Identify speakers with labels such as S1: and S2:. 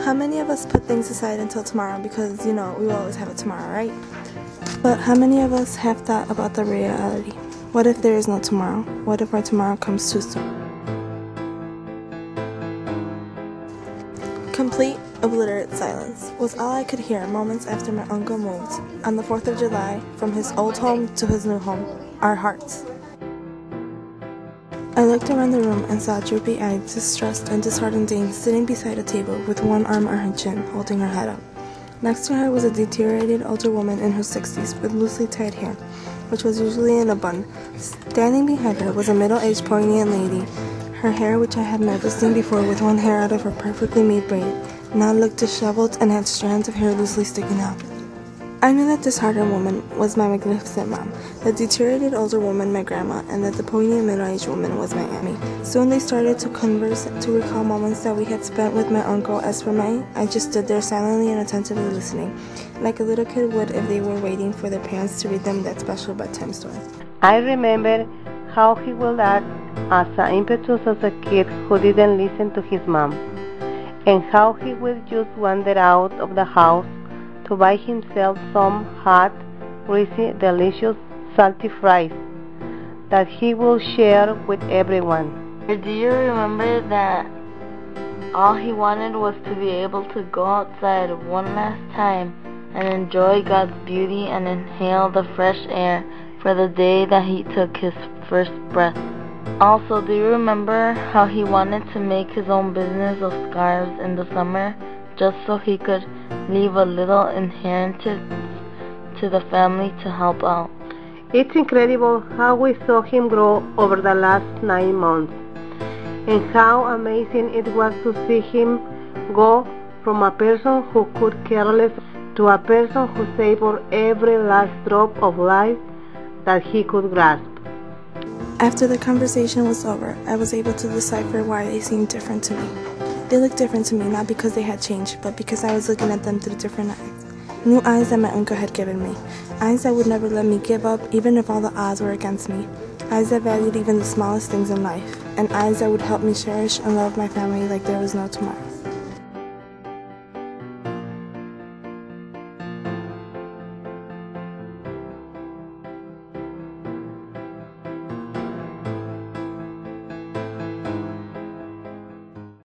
S1: How many of us put things aside until tomorrow because, we will always have it tomorrow, right? But how many of us have thought about the reality? What if there is no tomorrow? What if our tomorrow comes too soon? Complete, obliterate silence was all I could hear moments after my uncle moved, on the 4th of July, from his old home to his new home, our hearts. I looked around the room and saw a droopy-eyed, distressed and disheartened dame sitting beside a table with one arm on her chin, holding her head up. Next to her was a deteriorated older woman in her 60s with loosely tied hair, which was usually in a bun. Standing behind her was a middle-aged, poignant lady. Her hair, which I had never seen before with one hair out of her perfectly made braid, now looked disheveled and had strands of hair loosely sticking out. I knew that this hardened woman was my magnificent mom, the deteriorated older woman my grandma, and that the poignant middle-aged woman was my Annie. Soon they started to converse, to recall moments that we had spent with my uncle. As for me, I just stood there silently and attentively listening, like a little kid would if they were waiting for their parents to read them that special bedtime story.
S2: I remember how he would act as impetuous as a kid who didn't listen to his mom, and how he would just wander out of the house to buy himself some hot, greasy, delicious, salty fries that he will share with everyone.
S3: Do you remember that all he wanted was to be able to go outside one last time and enjoy God's beauty and inhale the fresh air for the day that he took his first breath? Also, do you remember how he wanted to make his own business of scarves in the summer just so he could leave a little inheritance to the family to help out?
S2: It's incredible how we saw him grow over the last 9 months, and how amazing it was to see him go from a person who could care less to a person who savored every last drop of life that he could grasp.
S1: After the conversation was over, I was able to decipher why they seemed different to me. They looked different to me not because they had changed, but because I was looking at them through different eyes. New eyes that my uncle had given me. Eyes that would never let me give up even if all the odds were against me. Eyes that valued even the smallest things in life. And eyes that would help me cherish and love my family like there was no tomorrow.